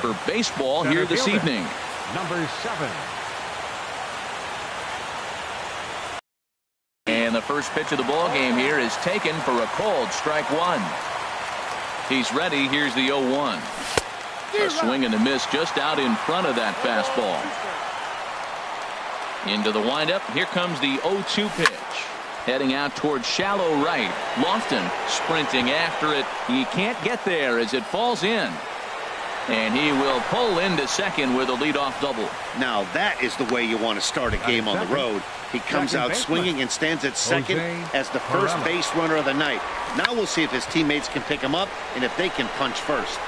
for baseball here this evening. Number 7. And the first pitch of the ball game here is taken for a called strike one. He's ready. Here's the 0-1. A swing and a miss just out in front of that fastball. Into the windup. Here comes the 0-2 pitch. Heading out towards shallow right. Lofton sprinting after it. He can't get there as it falls in. And he will pull into second with a leadoff double. Now that is the way you want to start a game on the road. He comes out swinging and stands at second as the first base runner of the night. Now we'll see if his teammates can pick him up and if they can punch first.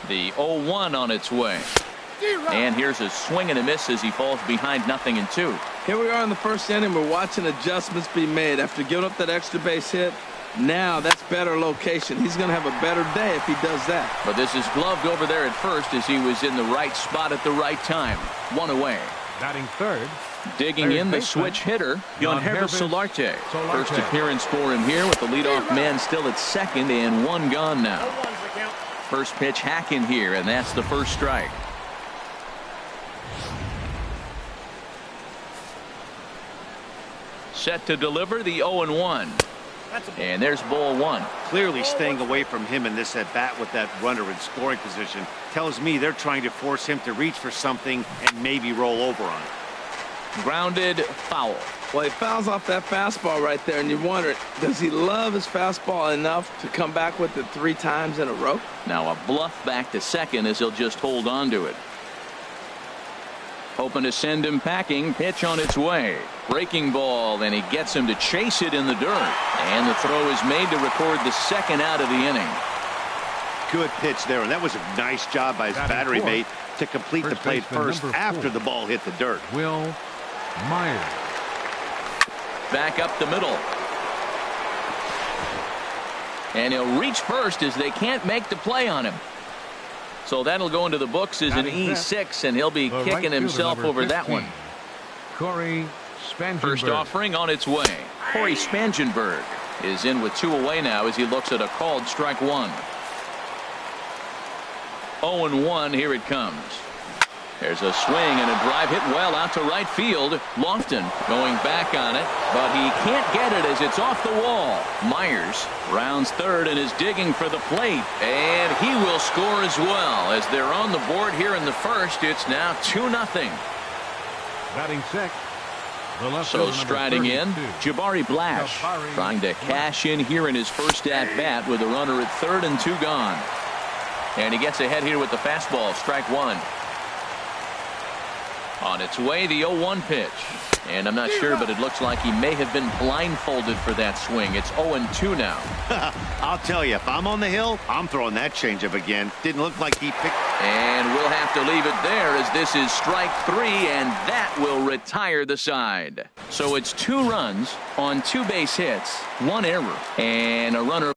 The 0-1 on its way. And here's a swing and a miss as he falls behind 0-2. Here we are in the first inning. We're watching adjustments be made after giving up that extra base hit. Now that's better location. He's going to have a better day if he does that. But this is gloved over there at first as he was in the right spot at the right time. One away. Batting third. Digging in the switch hitter, Yangervis Solarte. First appearance for him here with the leadoff man still at second and one gone now. First pitch hacking here, and that's the first strike. Set to deliver the 0-1. And there's ball one. Clearly staying away from him in this at bat with that runner in scoring position tells me they're trying to force him to reach for something and maybe roll over on it. Grounded foul. Well, he fouls off that fastball right there, and you wonder, does he love his fastball enough to come back with it 3 times in a row? Now a bluff back to second as he'll just hold on to it. Hoping to send him packing. Pitch on its way. Breaking ball, and he gets him to chase it in the dirt. And the throw is made to record the second out of the inning. Good pitch there, and that was a nice job by his battery mate to complete the play first after the ball hit the dirt. Wil Myers. Back up the middle. And he'll reach first as they can't make the play on him. So that'll go into the books as an E6, and he'll be kicking himself over that one. Cory Spangenberg. First offering on its way. Cory Spangenberg is in with 2 away now as he looks at a called strike one. 0-1, here it comes. There's a swing and a drive hit well out to right field. Lofton going back on it, but he can't get it as it's off the wall. Myers rounds third and is digging for the plate, and he will score as well as they're on the board here in the first. It's now 2-0. Batting sixth. So striding in, Jabari Blash trying to cash in here in his first at bat with a runner at third and 2 gone. And he gets ahead here with the fastball, strike one. On its way, the 0-1 pitch. And I'm not sure, but it looks like he may have been blindfolded for that swing. It's 0-2 now. I'll tell you, if I'm on the hill, I'm throwing that changeup again. Didn't look like he picked. And we'll have to leave it there as this is strike 3, and that will retire the side. So it's 2 runs on 2 base hits, 1 error, and a runner.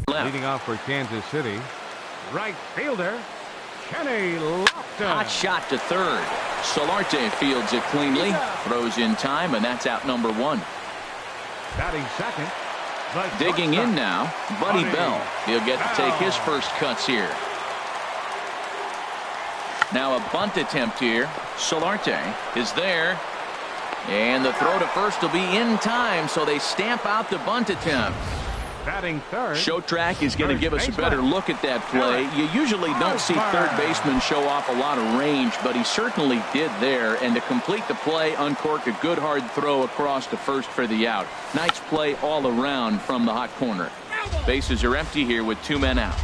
Leading off for Kansas City, right fielder Kenny Lofton. Hot shot to third. Solarte fields it cleanly, throws in time, and that's out number 1. Batting second. Digging in now, Buddy Bell. He'll get to take his first cuts here. Now a bunt attempt here. Solarte is there, and the throw to first will be in time, so they stamp out the bunt attempt. Batting third. Showtrack is going to give us a better look at that play. You usually don't see third baseman show off a lot of range, but he certainly did there. And to complete the play, uncorked a good hard throw across to first for the out. Nice play all around from the hot corner. Bases are empty here with 2 men out.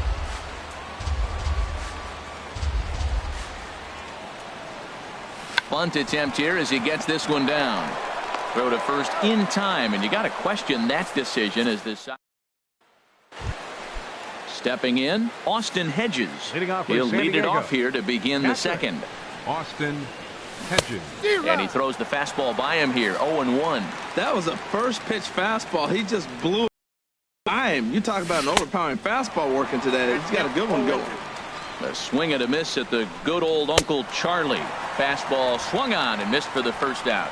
Bunt attempt here as he gets this one down. Throw to first in time, and you got to question that decision as this. Stepping in, Austin Hedges. He'll lead it off here to begin the second. Austin Hedges. And he throws the fastball by him here, 0-1. That was a first pitch fastball. He just blew it by him. You talk about an overpowering fastball working today. He's got a good one going. A swing and a miss at the good old Uncle Charlie. Fastball swung on and missed for the first out.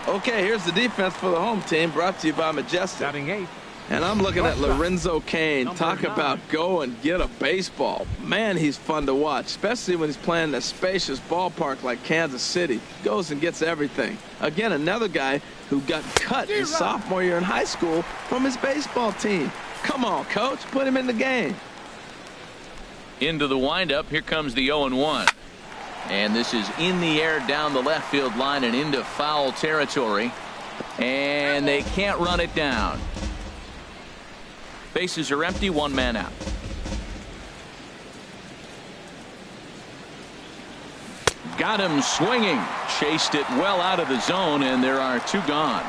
Okay, here's the defense for the home team, brought to you by Majestic. Batting 8. And I'm looking at Lorenzo Cain. Talk 9. about go and get a baseball. Man, he's fun to watch, especially when he's playing in a spacious ballpark like Kansas City. Goes and gets everything. Again, another guy who got cut his sophomore year in high school from his baseball team. Come on, coach, put him in the game. Into the windup. Here comes the 0-1. And this is in the air down the left field line and into foul territory. And they can't run it down. Bases are empty, one man out. Got him swinging. Chased it well out of the zone, and there are two gone.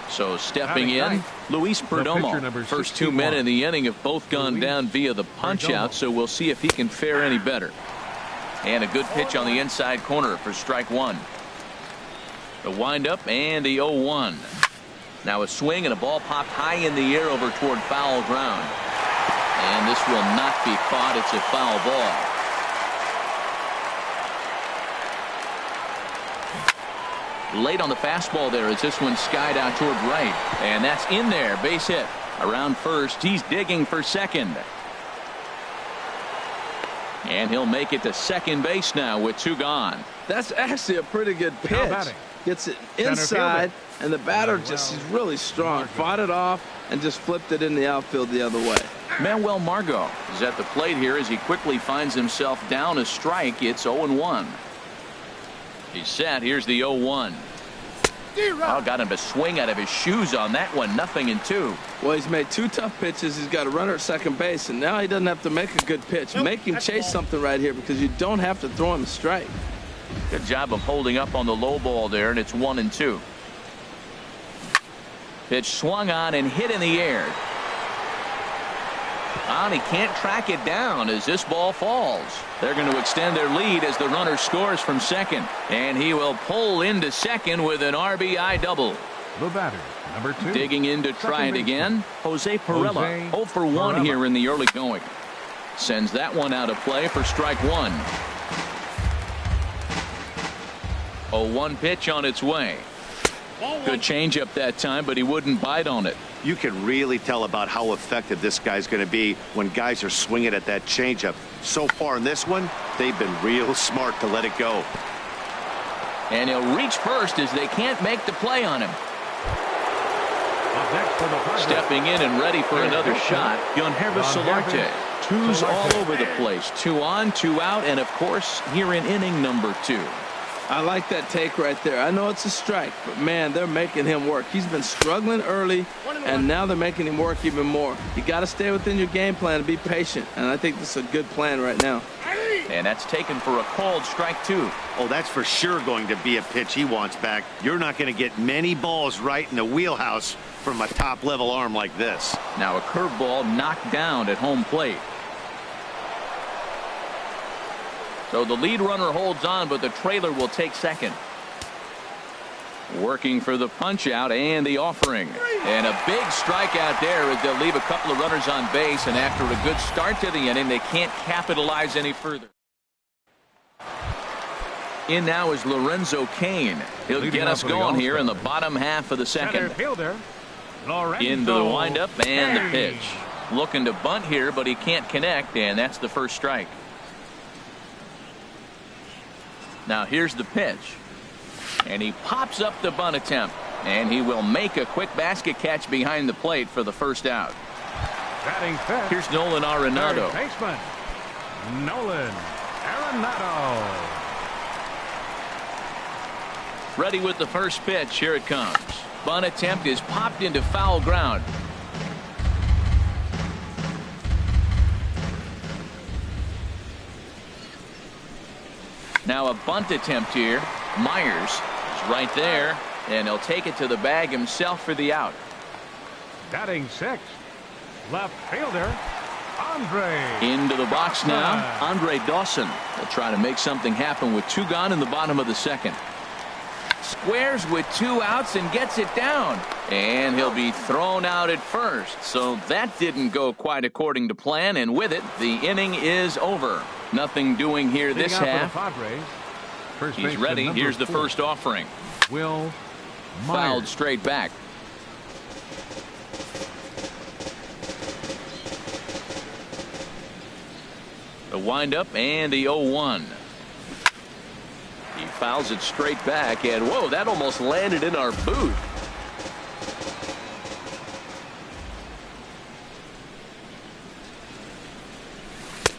So stepping in, Luis Perdomo. First 2 men in the inning have both gone down via the punch out, so we'll see if he can fare any better. And a good pitch on the inside corner for strike one. The windup and the 0-1. Now a swing and a ball popped high in the air over toward foul ground. And this will not be caught. It's a foul ball. Late on the fastball there as this one skied out toward right. And that's in there. Base hit. Around first. He's digging for second. And he'll make it to second base now with two gone. That's actually a pretty good pitch. Gets it inside, and the batter just is really strong. Fought it off and just flipped it in the outfield the other way. Manuel Margot is at the plate here as he quickly finds himself down a strike. It's 0-1. He's set. Here's the 0-1. Oh, got him to swing out of his shoes on that one. 0-2. Well, he's made two tough pitches. He's got a runner at second base, and now he doesn't have to make a good pitch. Make him chase something right here because you don't have to throw him a strike. Good job of holding up on the low ball there, and it's 1-2. Pitch swung on and hit in the air. And he can't track it down as this ball falls. They're going to extend their lead as the runner scores from second. And he will pull into second with an RBI double. The batter, number 2. Digging in to try it again. Jose Pirela. 0 for 1 here in the early going. Sends that one out of play for strike one. 0-1 pitch on its way. Good changeup that time, but he wouldn't bite on it. You can really tell about how effective this guy's going to be when guys are swinging at that changeup. So far in this one, they've been real smart to let it go. And he'll reach first as they can't make the play on him. Stepping in and ready for another shot, Yangervis Solarte. Twos all over the place. 2 on, 2 out, and of course here in inning number 2. I like that take right there. I know it's a strike, but man, they're making him work. He's been struggling early, and now they're making him work even more. You got to stay within your game plan and be patient, and I think this is a good plan right now. And that's taken for a called strike 2. Oh, that's for sure going to be a pitch he wants back. You're not going to get many balls right in the wheelhouse from a top-level arm like this. Now a curveball knocked down at home plate. So the lead runner holds on, but the trailer will take second. Working for the punch out and the offering. And a big strikeout there as they'll leave a couple of runners on base, and after a good start to the inning, they can't capitalize any further. In now is Lorenzo Cain. He'll get us going here in the bottom half of the second. Into the windup and the pitch. Looking to bunt here, but he can't connect, and that's the first strike. Now here's the pitch. And he pops up the bunt attempt. And he will make a quick basket catch behind the plate for the first out. Here's Nolan Arenado. Baseman, Nolan Arenado. Ready with the first pitch. Here it comes. Bunt attempt is popped into foul ground. Now a bunt attempt here. Myers is right there, and he'll take it to the bag himself for the out. Batting 6, left fielder Andre. Into the box now, Andre Dawson. They'll try to make something happen with 2 gone in the bottom of the second. Squares with 2 outs and gets it down. And he'll be thrown out at first. So that didn't go quite according to plan. And with it, the inning is over. Nothing doing here this half. He's ready. Here's the first offering. Will Myers. Fouled straight back. The windup and the 0-1. He fouls it straight back, and whoa, that almost landed in our booth.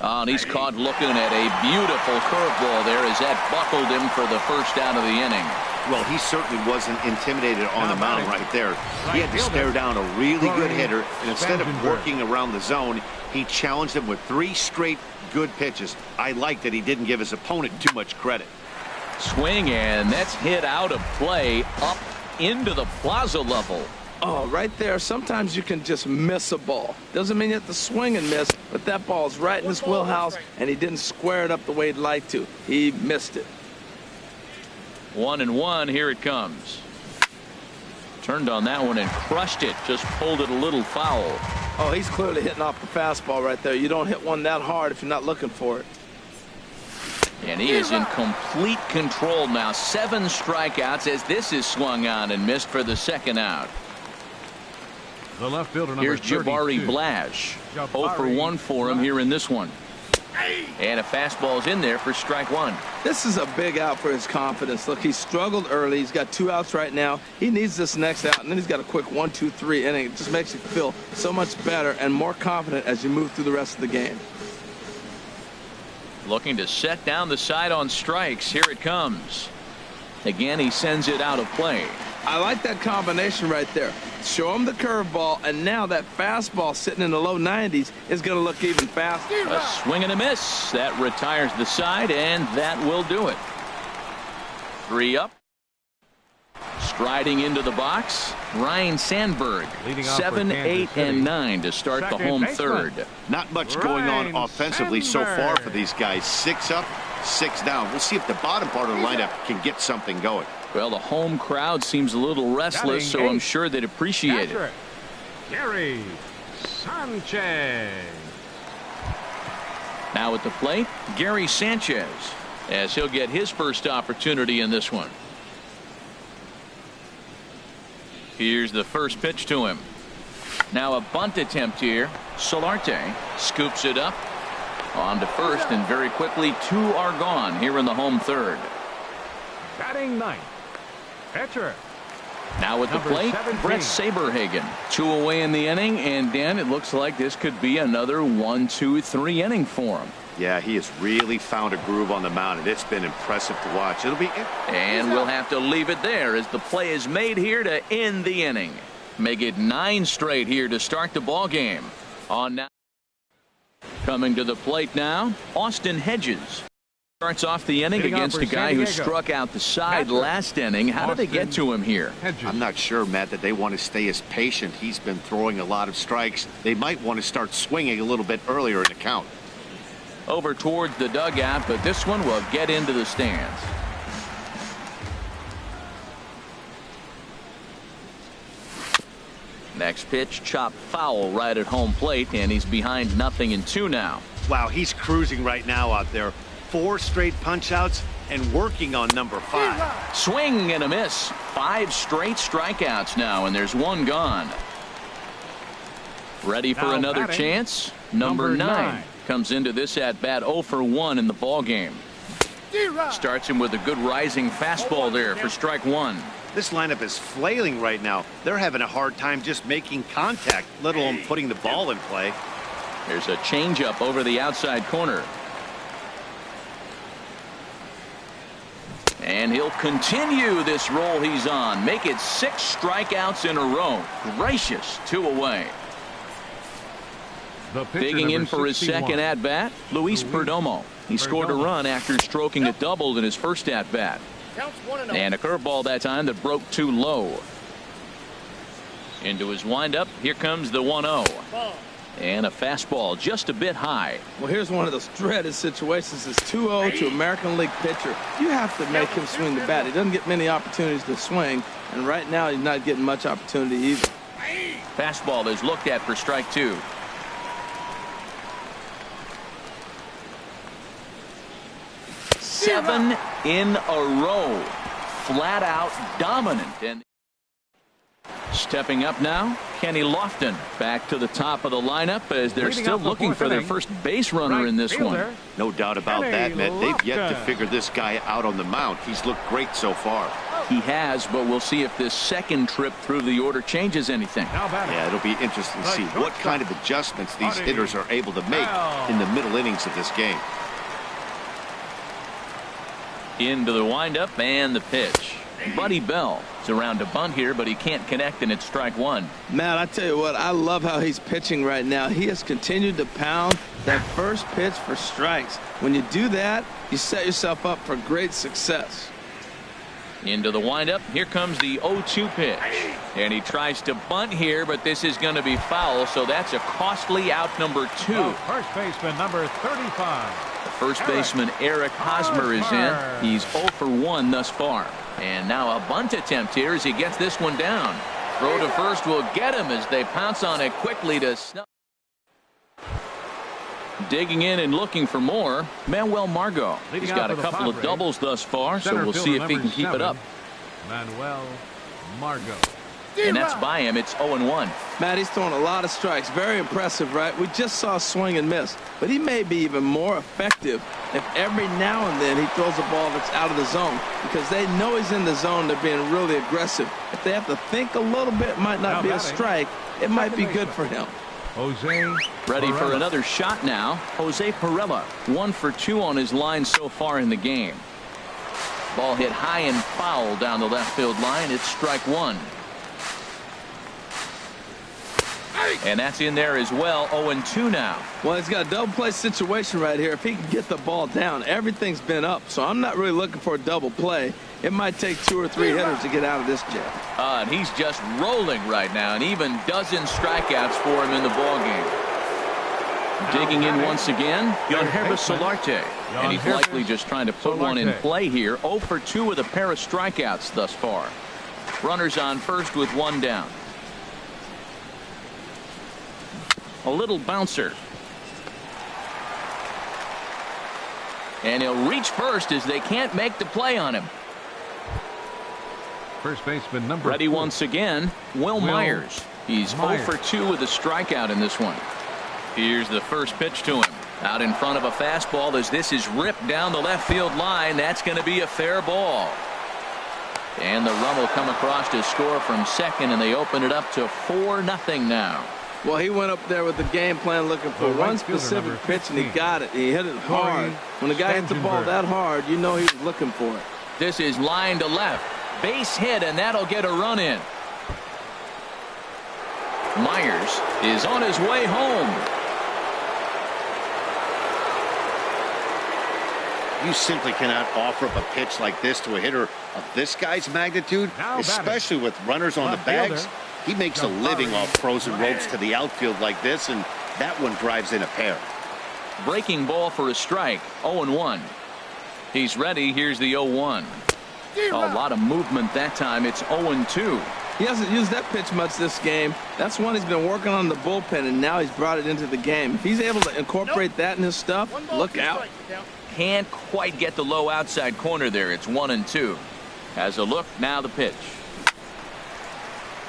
Oh, and he's caught looking at a beautiful curveball there as that buckled him for the first out of the inning. Well, he certainly wasn't intimidated on the mound right there. He had to stare down a really good hitter, and instead of working around the zone, he challenged him with 3 straight good pitches. I like that he didn't give his opponent too much credit. Swing, and that's hit out of play up into the plaza level. Oh, right there. Sometimes you can just miss a ball. Doesn't mean you have to swing and miss, but that ball's right in his wheelhouse, and he didn't square it up the way he'd like to. He missed it. 1-1. Here it comes. Turned on that one and crushed it. Just pulled it a little foul. Oh, he's clearly hitting off the fastball right there. You don't hit one that hard if you're not looking for it. And he is in complete control now. 7 strikeouts as this is swung on and missed for the second out. The left fielder, number Here's Jabari 32. Blash. 0 for 1 for him here in this one. And a fastball's in there for strike 1. This is a big out for his confidence. Look, he struggled early. He's got 2 outs right now. He needs this next out, and then he's got a quick 1-2-3 inning. It just makes you feel so much better and more confident as you move through the rest of the game. Looking to set down the side on strikes. Here it comes. Again, he sends it out of play. I like that combination right there. Show him the curveball, and now that fastball sitting in the low 90s is going to look even faster. A swing and a miss. That retires the side, and that will do it. 3 up. Striding into the box, Ryne Sandberg. 7, 8, and 9 to start the home third. Not much going on offensively so far for these guys. 6 up, 6 down. We'll see if the bottom part of the lineup can get something going. Well, the home crowd seems a little restless, so I'm sure they'd appreciate it. Gary Sanchez. Now at the plate, Gary Sanchez, as he'll get his first opportunity in this one. Here's the first pitch to him. Now a bunt attempt here. Solarte scoops it up on to first, and very quickly 2 are gone here in the home third. Batting 9th. Pitcher. Now at the plate, 17. Brett Saberhagen. 2 away in the inning, and Dan, it looks like this could be another 1-2-3 inning for him. Yeah, he has really found a groove on the mound, and it's been impressive to watch. It'll be. And we'll have to leave it there as the play is made here to end the inning. Make it 9 straight here to start the ball game. On now, coming to the plate now, Austin Hedges. Starts off the inning against a guy who struck out the side last inning. How did they get to him here? I'm not sure, Matt, that they want to stay as patient. He's been throwing a lot of strikes. They might want to start swinging a little bit earlier in the count. Over towards the dugout, but this one will get into the stands. Next pitch, chopped foul right at home plate, and he's behind 0-2 now. Wow, he's cruising right now out there. 4 straight punch outs and working on number 5. Swing and a miss. 5 straight strikeouts now, and there's 1 gone. Ready for another chance? Number 9 comes into this at bat 0 for 1 in the ball game. Starts him with a good rising fastball there for strike 1. This lineup is flailing right now. They're having a hard time just making contact, let alone putting the ball in play. There's a changeup over the outside corner. And he'll continue this roll he's on. Make it 6 strikeouts in a row. Gracious, 2 away. Digging in for his 61. second at-bat, Luis Perdomo. He scored a run after stroking a double in his first at-bat. And a curveball that time that broke too low. Into his windup, here comes the 1-0. And a fastball just a bit high. Well, here's one of those dreaded situations. It's 2-0 to American League pitcher. You have to make him swing the bat. He doesn't get many opportunities to swing, and right now he's not getting much opportunity either. Fastball is looked at for strike 2. Seven in a row. Flat out dominant. And stepping up now, Kenny Lofton back to the top of the lineup as they're still looking for their first base runner in this one. No doubt about that, Matt. They've yet to figure this guy out on the mound. He's looked great so far. He has, but we'll see if this second trip through the order changes anything. Yeah, it'll be interesting to see what kind of adjustments these hitters are able to make in the middle innings of this game. Into the windup and the pitch. Buddy Bell is around to bunt here, but he can't connect, and it's strike 1. Matt, I tell you what, I love how he's pitching right now. He has continued to pound that first pitch for strikes. When you do that, you set yourself up for great success. Into the windup. Here comes the 0-2 pitch. And he tries to bunt here, but this is going to be foul, so that's a costly out number 2. First baseman number 35. The first baseman Eric Hosmer is in. He's 0 for 1 thus far. And now a bunt attempt here as he gets this one down. Throw to first will get him as they pounce on it quickly to snub. Digging in and looking for more, Manuel Margot. He's got a couple of doubles thus far, so we'll see if he can keep it up. Manuel Margot. And that's by him. It's 0-1. Matt, he's throwing a lot of strikes. Very impressive, right? We just saw a swing and miss. But he may be even more effective if every now and then he throws a ball that's out of the zone, because they know he's in the zone. They're being really aggressive. If they have to think a little bit, it might not be a strike. It might be good for him. Jose ready Pirela. For another shot now. Jose Pirela, 1 for 2 on his line so far in the game. Ball hit high and foul down the left field line. It's strike 1. And that's in there as well. 0-2 now. Well, he's got a double play situation right here. If he can get the ball down, everything's been up. So I'm not really looking for a double play. It might take 2 or 3 hitters to get out of this jam. And he's just rolling right now, and even dozen strikeouts for him in the ball game. Digging in once again, Yangervis Solarte. And he's likely just trying to put one in play here. 0 for 2 with a pair of strikeouts thus far. Runners on first with 1 down. A little bouncer. And he'll reach first as they can't make the play on him. First baseman number Ready 4. once again, Will Myers. He's 0 for 2 with a strikeout in this one. Here's the first pitch to him. Out in front of a fastball as this is ripped down the left field line. That's going to be a fair ball. And the run will come across to score from second, and they open it up to 4-0 now. Well, he went up there with the game plan looking for one specific pitch, and he got it. He hit it hard. When the guy hits the ball that hard, you know he was looking for it. This is line to left. Base hit, and that'll get a run in. Myers is on his way home. You simply cannot offer up a pitch like this to a hitter of this guy's magnitude, especially with runners on the bags. He makes a living off frozen ropes to the outfield like this, and that one drives in a pair. Breaking ball for a strike. 0-1. He's ready. Here's the 0-1. A lot of movement that time. It's 0-2. He hasn't used that pitch much this game. That's one he's been working on the bullpen, and now he's brought it into the game. If he's able to incorporate that in his stuff, look out. Can't quite get the low outside corner there. It's 1-2. Has a look. Now the pitch.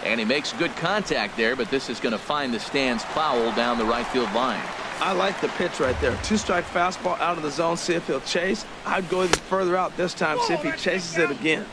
And he makes good contact there, but this is going to find the stands foul down the right field line. I like the pitch right there. 2-strike fastball out of the zone. See if he'll chase. I'd go even further out this time. See if he chases it again.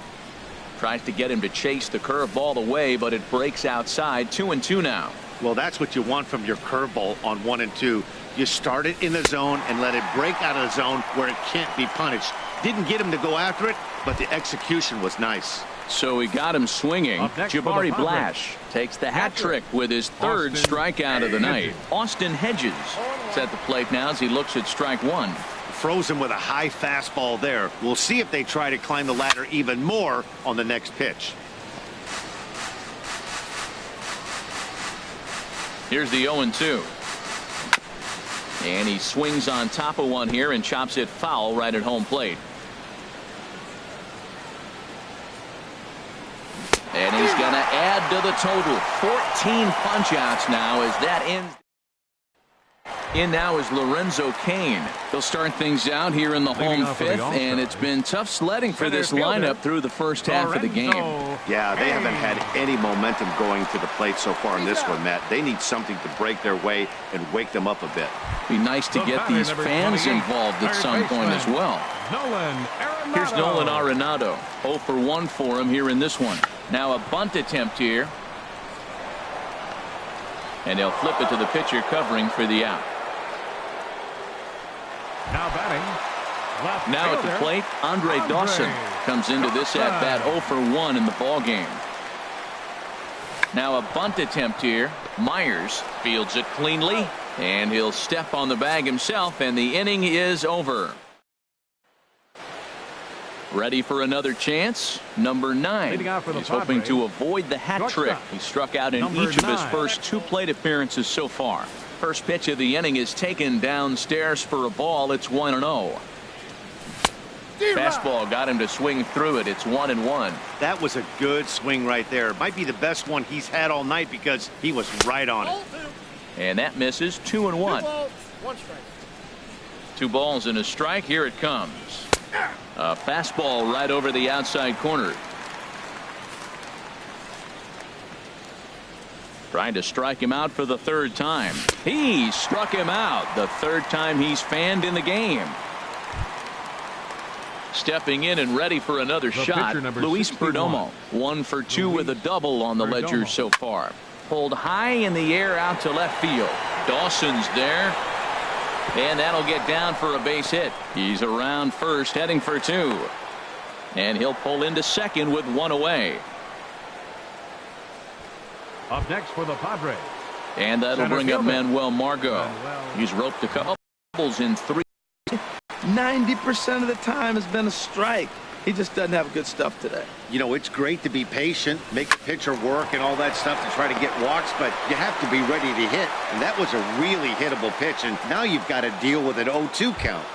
Tries to get him to chase the curveball away, but it breaks outside. 2-2 now. Well, that's what you want from your curveball on 1-2. You start it in the zone and let it break out of the zone where it can't be punished. Didn't get him to go after it, but the execution was nice. So he got him swinging. Jabari Blash takes the hat trick with his third strikeout of the night. Austin Hedges is at the plate now as he looks at strike 1. Frozen with a high fastball there. We'll see if they try to climb the ladder even more on the next pitch. Here's the 0-2. And he swings on top of one here and chops it foul right at home plate. And he's going to add to the total. 14 punch-outs now as that ends. In now is Lorenzo Cain. They'll start things out here in the home fifth, and it's been tough sledding for this lineup through the first half of the game. Yeah, they haven't had any momentum going to the plate so far in this one, Matt. They need something to break their way and wake them up a bit. Be nice to get these fans involved at some point as well. Here's Nolan Arenado. 0 for 1 for him here in this one. Now a bunt attempt here. And they'll flip it to the pitcher covering for the out. Now batting. Now at the plate, Andre Dawson comes into this at bat 0 for 1 in the ball game. Now a bunt attempt here. Myers fields it cleanly, and he'll step on the bag himself, and the inning is over. Ready for another chance. Number 9. He's hoping to avoid the hat trick. He struck out in each of his first 2 plate appearances so far. First pitch of the inning is taken downstairs for a ball. It's 1-0. Fastball got him to swing through it. It's 1-1. That was a good swing right there. Might be the best one he's had all night because he was right on it. And that misses. 2-1. 2 balls and a strike. Here it comes. A fastball right over the outside corner. Trying to strike him out for the 3rd time. He struck him out the 3rd time he's fanned in the game. Stepping in and ready for another shot, Luis Perdomo. 1 for 2 with a double on the ledger so far. Pulled high in the air out to left field. Dawson's there. And that'll get down for a base hit. He's around first, heading for 2. And he'll pull into second with 1 away. Up next for the Padres. And that'll bring up Manuel Margot. He's roped a couple in 3. 90% of the time has been a strike. He just doesn't have good stuff today. You know, it's great to be patient, make the pitcher work and all that stuff to try to get walks, but you have to be ready to hit. And that was a really hittable pitch, and now you've got to deal with an 0-2 count.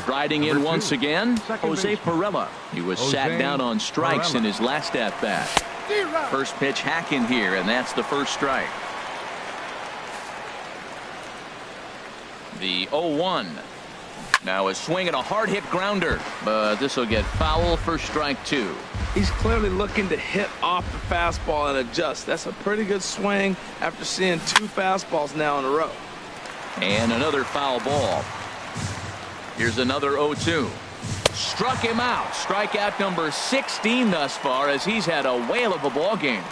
Riding in once again, Jose Pirela. He was sat down on strikes in his last at-bat. First pitch hack in here, and that's the first strike. The 0-1. Now a swing and a hard hit grounder, but this will get foul for strike 2. He's clearly looking to hit off the fastball and adjust. That's a pretty good swing after seeing 2 fastballs now in a row. And another foul ball. Here's another 0-2. Struck him out. Strikeout number 16 thus far as he's had a whale of a ball game.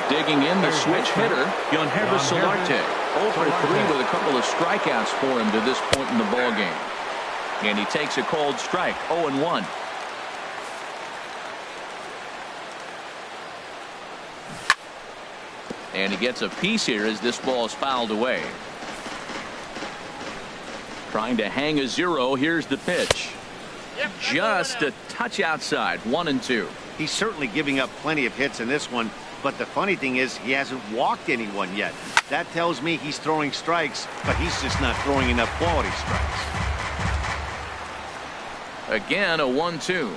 Digging in the switch hitter, Yangervis Solarte. 0 for 3 with a couple of strikeouts for him to this point in the ball game. And he takes a cold strike. 0-1. And he gets a piece here as this ball is fouled away. Trying to hang a 0. Here's the pitch. Just a touch outside. 1-2. He's certainly giving up plenty of hits in this one, but the funny thing is he hasn't walked anyone yet. That tells me he's throwing strikes, but he's just not throwing enough quality strikes. Again, a 1-2.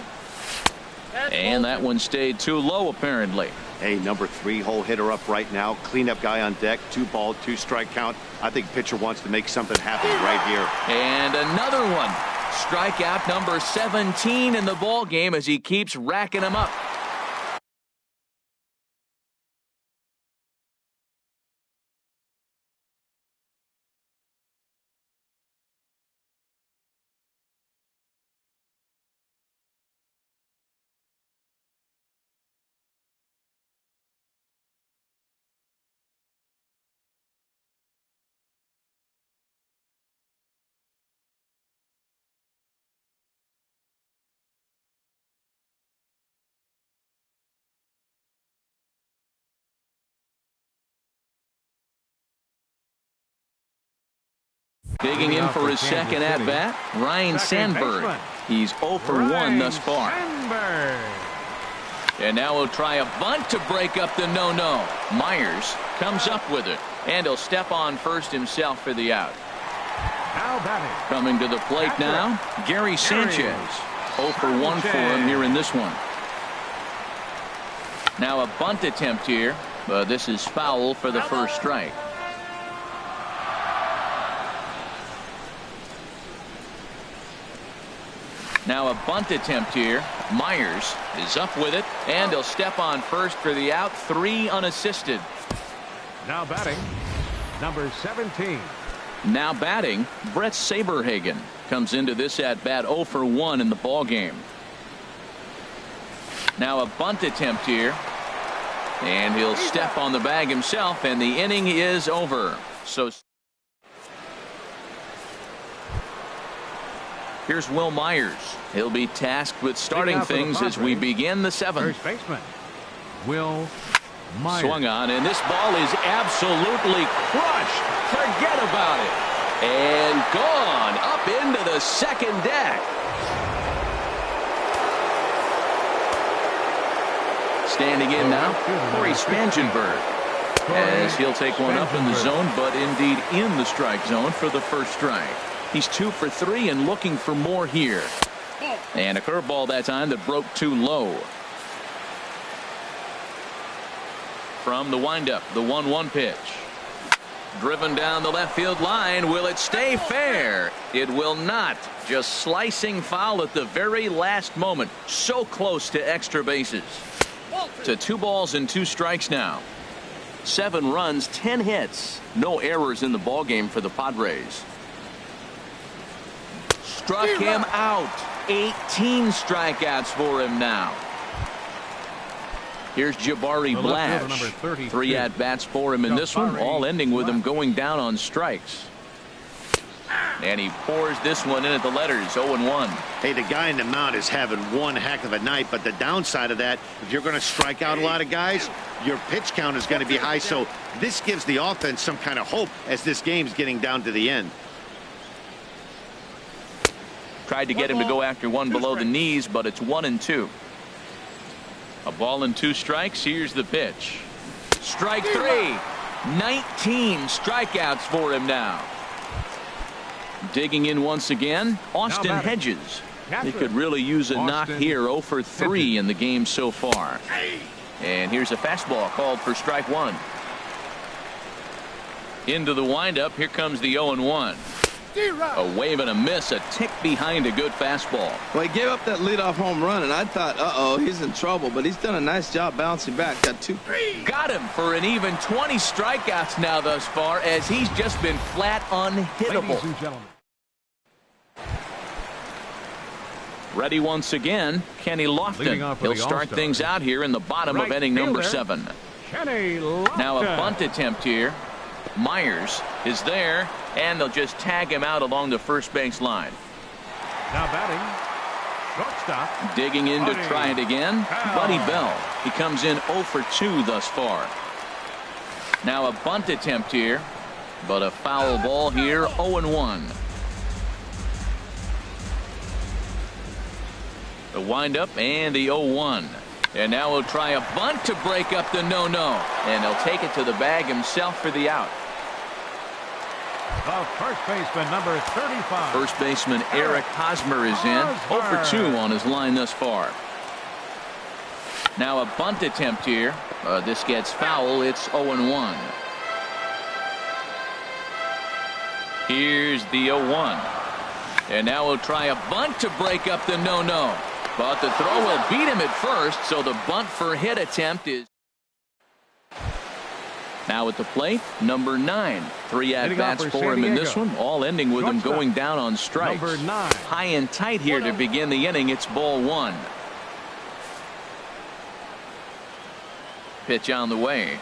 And that one stayed too low, apparently. Hey, number 3 hole hitter up right now. Cleanup guy on deck. 2 ball, 2 strike count. I think pitcher wants to make something happen right here. And another one. Strikeout number 17 in the ball game as he keeps racking them up. Digging in for his second at-bat, Ryne Sandberg. He's 0 for 1 thus far. And now we'll try a bunt to break up the no-no. Myers comes up with it, and he'll step on first himself for the out. Now batting. Coming to the plate now, Gary Sanchez. 0 for 1 for him here in this one. Now a bunt attempt here, but this is foul for the first strike. Now a bunt attempt here. Myers is up with it, and he'll step on first for the out. 3 unassisted. Now batting, number 17. Now batting, Brett Saberhagen comes into this at bat 0 for 1 in the ball game. Now a bunt attempt here, and he'll step on the bag himself, and the inning is over. So here's Wil Myers. He'll be tasked with starting things as we begin the 7th. First baseman, Wil Myers. Swung on, and this ball is absolutely crushed. Forget about it. And gone up into the second deck. Standing in now, Cory Spangenberg, as he'll take one up in the zone, but indeed in the strike zone for the first strike. He's 2 for 3 and looking for more here. And a curveball that time that broke too low. From the windup, the 1-1 pitch. Driven down the left field line. Will it stay fair? It will not. Just slicing foul at the very last moment. So close to extra bases. To 2 balls and 2 strikes now. 7 runs, 10 hits. No errors in the ball game for the Padres. Struck him out. 18 strikeouts for him now. Here's Jabari Blash. 3 at-bats for him in this one, all ending with him going down on strikes. And he pours this one in at the letters, 0-1. Hey, the guy in the mound is having one heck of a night, but the downside of that, if you're going to strike out a lot of guys, your pitch count is going to be high, so this gives the offense some kind of hope as this game's getting down to the end. Tried to get him to go after one below the knees, but it's 1-2. A ball and 2 strikes. Here's the pitch. Strike 3. 19 strikeouts for him now. Digging in once again, Austin Hedges. He could really use a knock here. 0 for 3 in the game so far. And here's a fastball called for strike 1. Into the windup. Here comes the 0-1. A wave and a miss, a tick behind a good fastball. Well, he gave up that leadoff home run, and I thought, uh-oh, he's in trouble. But he's done a nice job bouncing back. Got 2. Got him for an even 20 strikeouts now thus far, as he's just been flat unhittable. Ladies and gentlemen. Ready once again, Kenny Lofton. He'll start things out here in the bottom of inning number 7. Kenny Lofton. Now a bunt attempt here. Myers is there, and they'll just tag him out along the first base line. Now batting, shortstop. Digging in to try it again, Buddy Bell. He comes in 0 for 2 thus far. Now a bunt attempt here, but a foul ball here, 0-1. The windup and the 0-1. And now we'll try a bunt to break up the no-no. And he'll take it to the bag himself for the out. The first baseman, number 35. First baseman Eric Hosmer is in. 0 for 2 on his line thus far. Now a bunt attempt here. This gets foul. It's 0-1. Here's the 0-1. And now we'll try a bunt to break up the no-no. But the throw will beat him at first, so the bunt for hit attempt is. Now at the plate, number 9. 3 at-bats for him in this one, all ending with him going down on strikes. Number 9. High and tight here to begin the inning. It's ball 1. Pitch on the way.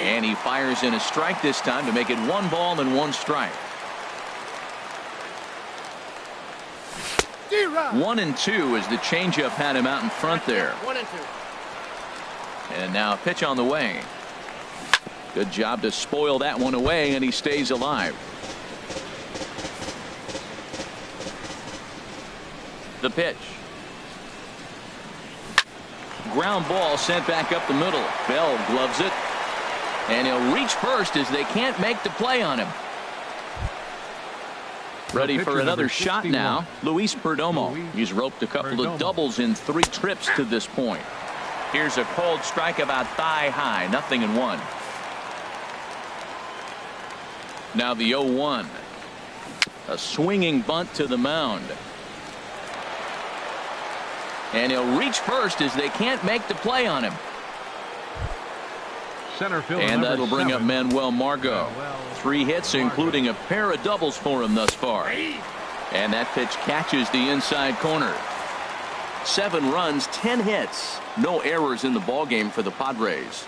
And he fires in a strike this time to make it 1 ball and 1 strike. 1-2 as the changeup had him out in front there. 1-2. And now a pitch on the way. Good job to spoil that one away, and he stays alive. The pitch. Ground ball sent back up the middle. Bell gloves it. And he'll reach first as they can't make the play on him. Ready for another shot now. Luis Perdomo. He's roped a couple of doubles in 3 trips to this point. Here's a cold strike about thigh high. 0-1. Now the 0-1. A swinging bunt to the mound. And he'll reach first as they can't make the play on him. Center field. And that'll bring up Manuel Margot. 3 hits, including a pair of doubles for him thus far. And that pitch catches the inside corner. 7 runs, 10 hits. No errors in the ballgame for the Padres.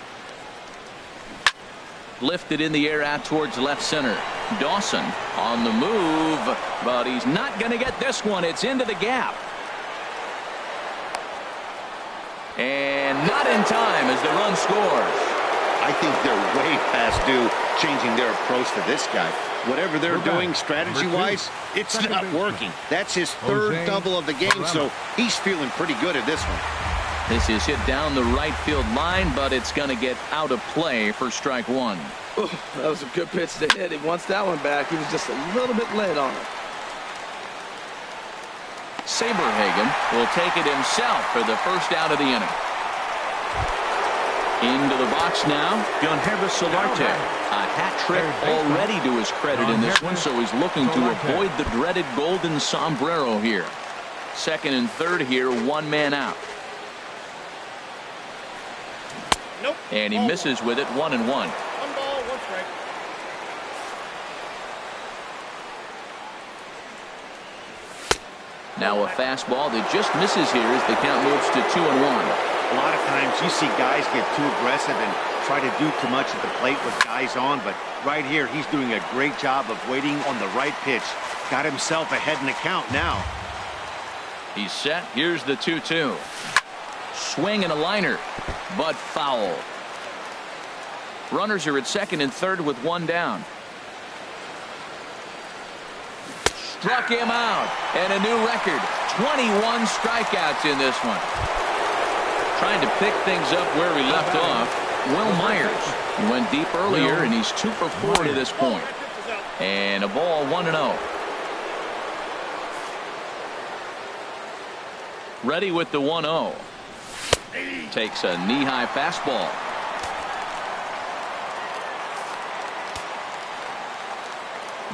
Lifted in the air out towards left center. Dawson on the move, but he's not going to get this one. It's into the gap. And not in time as the run scores. I think they're way past due changing their approach to this guy. Whatever they're doing strategy-wise, it's not working. That's his 3rd double of the game, so he's feeling pretty good at this one. This is hit down the right field line, but it's going to get out of play for strike 1. Ooh, that was a good pitch to hit. He wants that one back. He was just a little bit late on it. Saberhagen will take it himself for the first out of the inning. Into the box now, Yangervis Solarte. A hat trick already to his credit in this one, so he's looking to avoid the dreaded golden sombrero here. 2nd and 3rd here, 1 man out. Nope. And he misses with it, 1-1. 1 ball, 1 strike. Now a fastball that just misses here as the count moves to 2-1. A lot of times you see guys get too aggressive and try to do too much at the plate with guys on, but right here he's doing a great job of waiting on the right pitch. Got himself ahead in the count now. He's set. Here's the 2-2. Swing and a liner, but foul. Runners are at 2nd and 3rd with 1 down. Struck him out, and a new record. 21 strikeouts in this one. Trying to pick things up where he left off. Will Myers. He went deep earlier, and he's 2 for 4 to this point. And a ball, 1-0. Ready with the 1-0. Takes a knee-high fastball.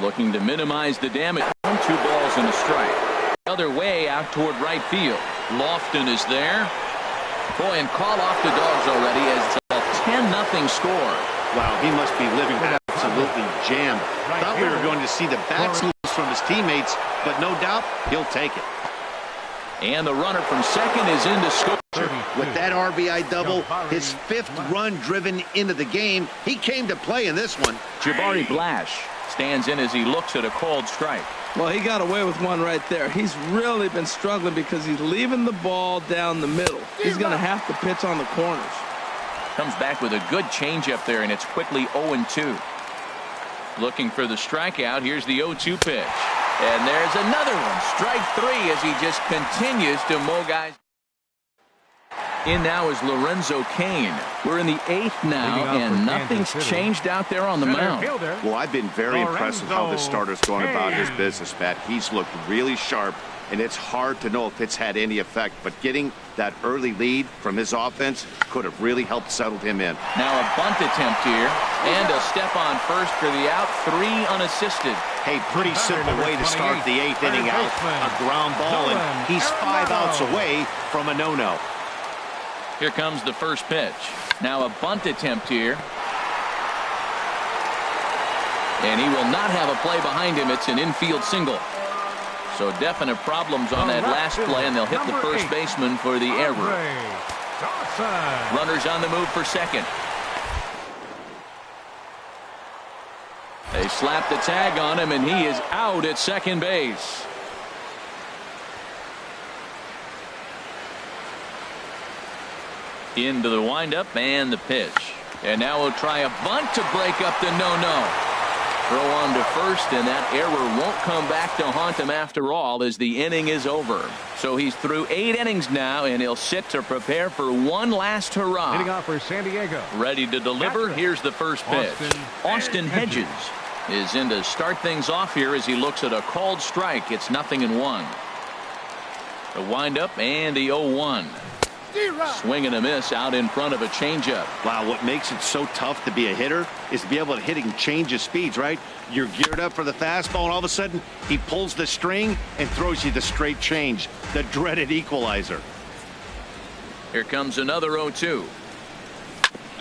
Looking to minimize the damage. 2 balls and a strike. The other way out toward right field. Lofton is there. Boy, and call off the Dogs already as a 10-0 score. Wow, he must be living absolutely jammed. Thought we were going to see the bats loose from his teammates, but no doubt he'll take it. And the runner from 2nd is in to score. With that RBI double, his 5th run driven into the game, he came to play in this one. Jabari Blash stands in as he looks at a called strike. Well, he got away with one right there. He's really been struggling because he's leaving the ball down the middle. He's going to have to pitch on the corners. Comes back with a good changeup there, and it's quickly 0-2. Looking for the strikeout. Here's the 0-2 pitch. And there's another one. Strike 3 as he just continues to mow guys. In now is Lorenzo Cain. We're in the 8th now, and nothing's changed out there on the mound. Well, I've been very impressed with how this starter's going about his business, Pat. He's looked really sharp, and it's hard to know if it's had any effect, but getting that early lead from his offense could have really helped settle him in. Now a bunt attempt here, and a step on first for the out. 3 unassisted. Hey, pretty simple way to start the 8th inning out. A ground ball, and he's 5 outs away from a no-no. Here comes the first pitch. Now a bunt attempt here. And he will not have a play behind him. It's an infield single. So definite problems on that last play, and they'll hit the first baseman for the error. Runners on the move for 2nd. They slap the tag on him, and he is out at 2nd base. Into the windup and the pitch. And now we'll try a bunt to break up the no-no. Throw on to first, and that error won't come back to haunt him after all as the inning is over. So he's through 8 innings now, and he'll sit to prepare for one last hurrah. Hitting off for San Diego. Ready to deliver. Here's the first pitch. Austin Hedges is in to start things off here as he looks at a called strike. It's 0-1. The windup and the 0-1. Swing and a miss out in front of a changeup. Wow, what makes it so tough to be a hitter is to be able to hitting change of speeds, right? You're geared up for the fastball, and all of a sudden he pulls the string and throws you the straight change, the dreaded equalizer. Here comes another 0-2.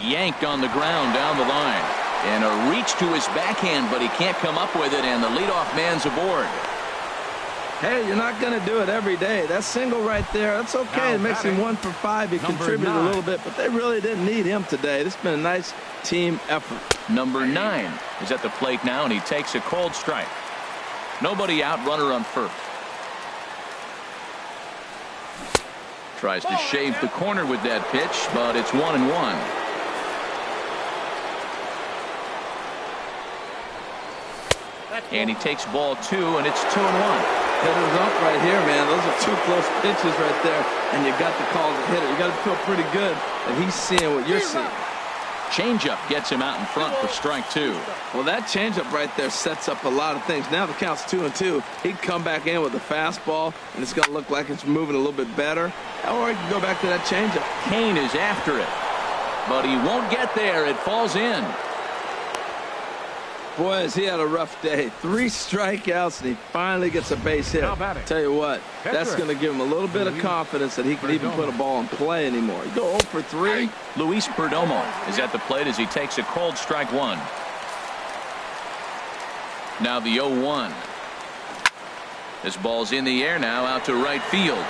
Yanked on the ground down the line. And a reach to his backhand, but he can't come up with it, and the leadoff man's aboard. Hey, you're not going to do it every day. That single right there, that's okay. It makes him 1 for 5. He contributed a little bit, but they really didn't need him today. This has been a nice team effort. Number 9 is at the plate now, and he takes a cold strike. Nobody out, runner on first. Tries to shave the corner with that pitch, but it's 1-1. And he takes ball 2, and it's 2-1. Hitters up right here, man. Those are 2 close pitches right there, and you got to call the hitter. You got to feel pretty good that he's seeing what you're seeing. Changeup gets him out in front for strike 2. Well, that changeup right there sets up a lot of things. Now the count's 2-2. He'd come back in with a fastball, and it's going to look like it's moving a little bit better. Or he can go back to that changeup. Kane is after it, but he won't get there. It falls in. Boy, has he had a rough day. 3 strikeouts, and he finally gets a base hit. Tell you what, that's going to give him a little bit of confidence that he can even put a ball in play anymore. You go 0 for 3. Luis Perdomo is at the plate as he takes a cold strike 1. Now the 0-1. This ball's in the air now out to right field.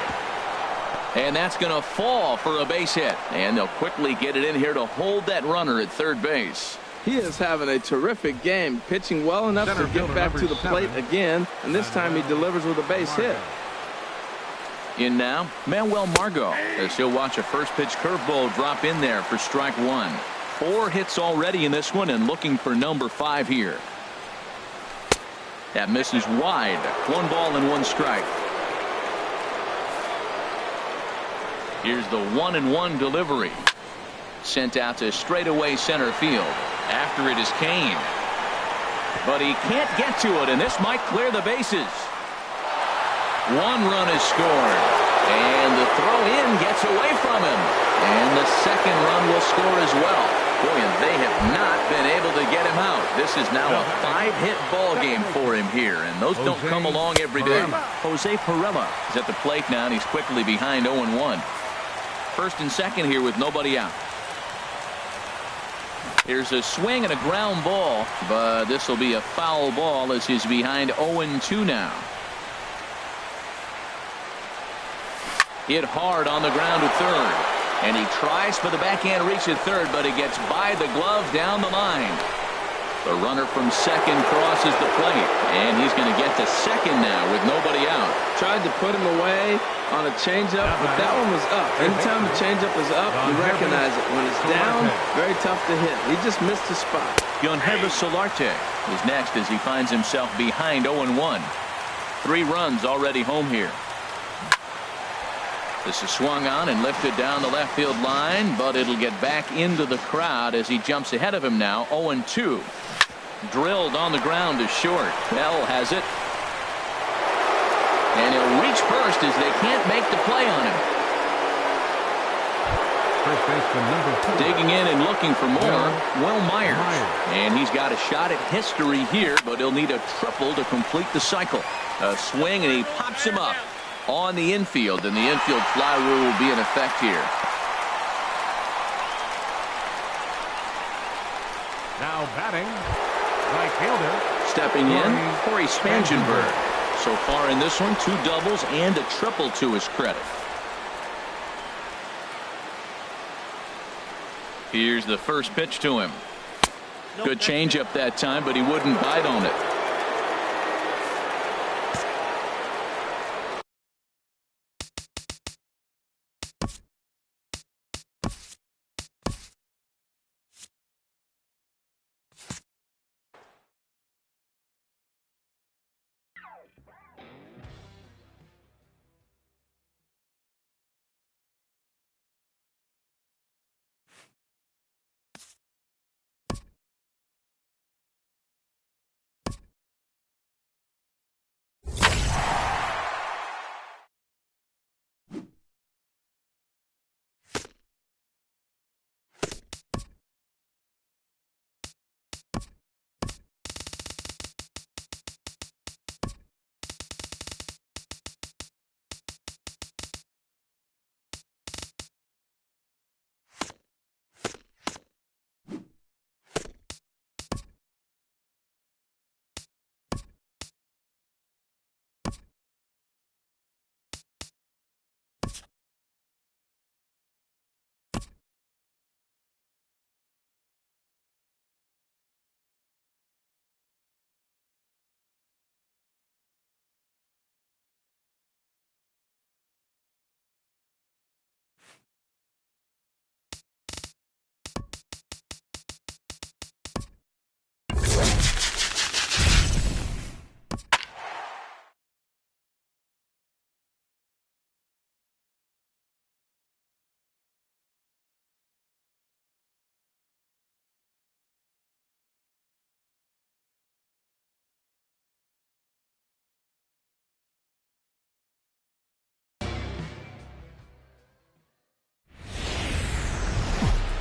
And that's going to fall for a base hit. And they'll quickly get it in here to hold that runner at third base. He is having a terrific game, pitching well enough to get back to the plate again, and this time he delivers with a base hit. In now, Manuel Margot, as he'll watch a first pitch curveball drop in there for strike 1. 4 hits already in this one, and looking for number 5 here. That misses wide. 1 ball and 1 strike. Here's the 1-1 delivery. Sent out to straightaway center field. After it is Kane. But he can't get to it, and this might clear the bases. 1 run is scored. And the throw in gets away from him. And the second run will score as well. Boy, and they have not been able to get him out. This is now a 5-hit ball game for him here, and those don't come along every day. Jose Pirela is at the plate now, and he's quickly behind 0-1. First and second here with nobody out. Here's a swing and a ground ball, but this will be a foul ball as he's behind 0-2 now. Hit hard on the ground at third, and he tries for the backhand reach at third, but it gets by the glove down the line. The runner from second crosses the plate, and he's going to get to second now with nobody out. Tried to put him away on a changeup, but that one was up. Anytime the changeup is up, you recognize it. When it's down, very tough to hit. He just missed his spot. Yangervis Solarte is next as he finds himself behind 0-1. 3 runs already home here. This is swung on and lifted down the left field line, but it'll get back into the crowd as he jumps ahead of him now. 0-2. Drilled on the ground to short. Bell has it. And he'll reach first as they can't make the play on him. First baseman number 2. Digging in and looking for more, Will Myers. And he's got a shot at history here, but he'll need a triple to complete the cycle. A swing, and he pops him up on the infield, and the infield fly rule will be in effect here. Now batting, right fielder. Stepping in, Corey Spangenberg. So far in this one, 2 doubles and a triple to his credit. Here's the first pitch to him. Good changeup that time, but he wouldn't bite on it.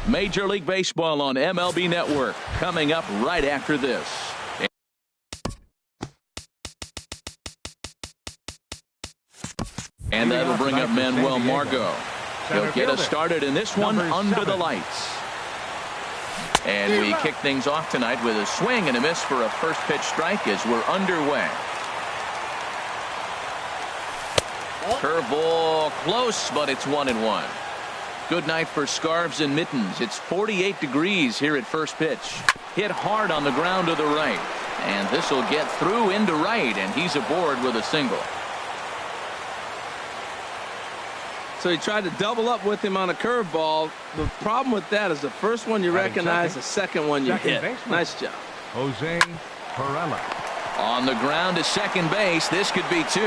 Major League Baseball on MLB Network coming up right after this. And that'll bring up Manuel Margot. He'll get us started in this one under the lights. And we kick things off tonight with a swing and a miss for a first pitch strike as we're underway. Curveball close, but it's 1-1. Good night for scarves and mittens. It's 48 degrees here at first pitch. Hit hard on the ground to the right. And this will get through into right, and he's aboard with a single. So he tried to double up with him on a curveball. The problem with that is the first one you recognize, the second one you hit. Nice job. Jose Perella. On the ground to second base. This could be two.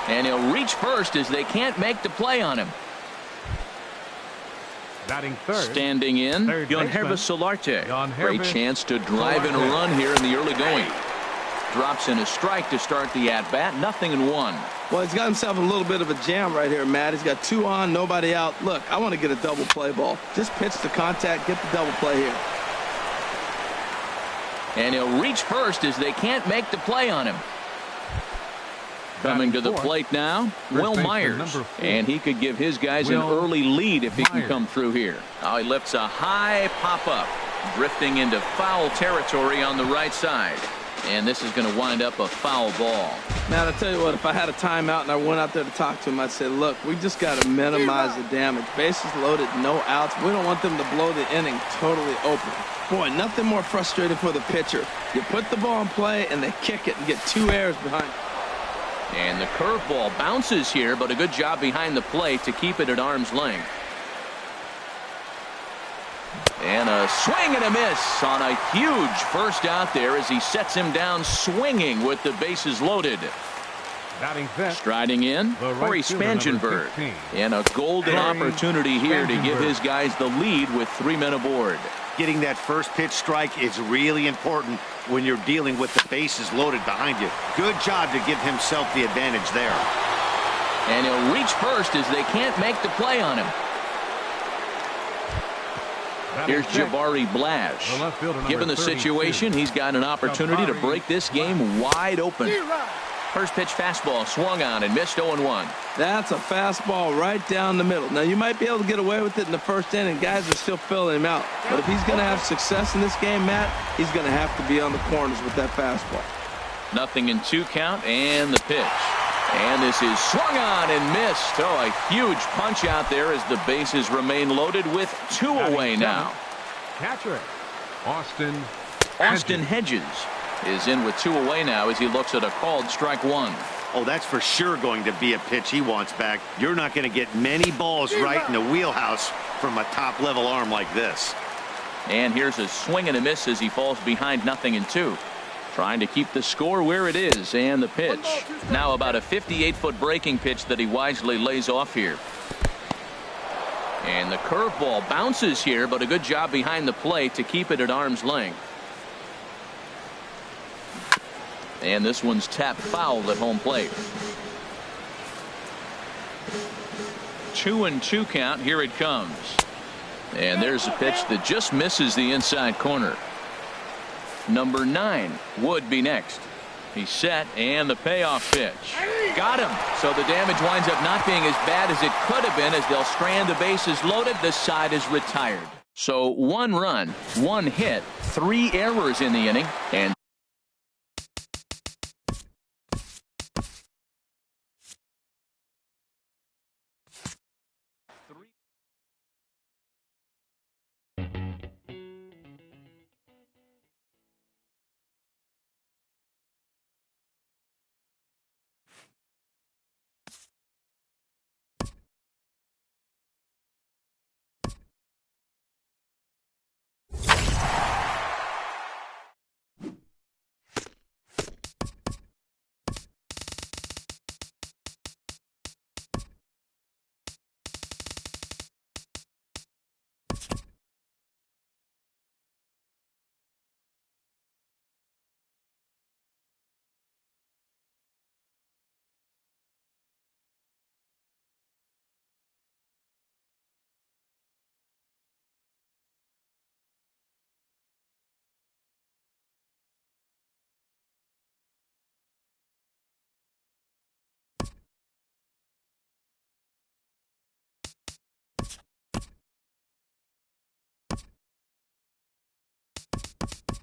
And he'll reach first as they can't make the play on him. Batting third. Standing in, Yangervis Solarte. Great chance to drive in a run here in the early going. Drops in a strike to start the at-bat. 0-1. Well, he's got himself a little bit of a jam right here, Matt. He's got 2 on, nobody out. Look, I want to get a double play ball. Just pitch the contact, get the double play here. And he'll reach first as they can't make the play on him. Coming to the plate now, Will Myers. And he could give his guys an early lead if he can come through here. Now he lifts a high pop-up, drifting into foul territory on the right side. And this is going to wind up a foul ball. Matt, I tell you what, if I had a timeout and I went out there to talk to him, I'd say, look, we just got to minimize the damage. Bases loaded, no outs. We don't want them to blow the inning totally open. Boy, nothing more frustrating for the pitcher. You put the ball in play and they kick it and get 2 errors behind it. And the curveball bounces here, but a good job behind the plate to keep it at arm's length. And a swing and a miss on a huge first out there as he sets him down swinging with the bases loaded. Striding in, Corey Spangenberg. And a golden opportunity here to give his guys the lead with 3 men aboard. Getting that first pitch strike is really important when you're dealing with the bases loaded behind you. Good job to give himself the advantage there. And he'll reach first as they can't make the play on him. Here's Jabari Blash. Given the situation, he's got an opportunity to break this game wide open. First pitch fastball swung on and missed 0-1. That's a fastball right down the middle. Now, you might be able to get away with it in the first inning. Guys are still filling him out. But if he's going to have success in this game, Matt, he's going to have to be on the corners with that fastball. 0-2 count and the pitch. And this is swung on and missed. Oh, a huge punch out there as the bases remain loaded with 2 away now. Catcher, Austin Hedges is in with 2 away now as he looks at a called strike 1. Oh, that's for sure going to be a pitch he wants back. You're not going to get many balls right in the wheelhouse from a top-level arm like this. And here's a swing and a miss as he falls behind 0-2. Trying to keep the score where it is, and the pitch. Now about a 58-foot breaking pitch that he wisely lays off here. And the curveball bounces here, but a good job behind the plate to keep it at arm's length. And this one's tapped foul at home plate. 2-2 count. Here it comes. And there's a pitch that just misses the inside corner. Number 9 would be next. He's set, and the payoff pitch. Got him. So the damage winds up not being as bad as it could have been as they'll strand the bases loaded. The side is retired. So 1 run, 1 hit, 3 errors in the inning, and You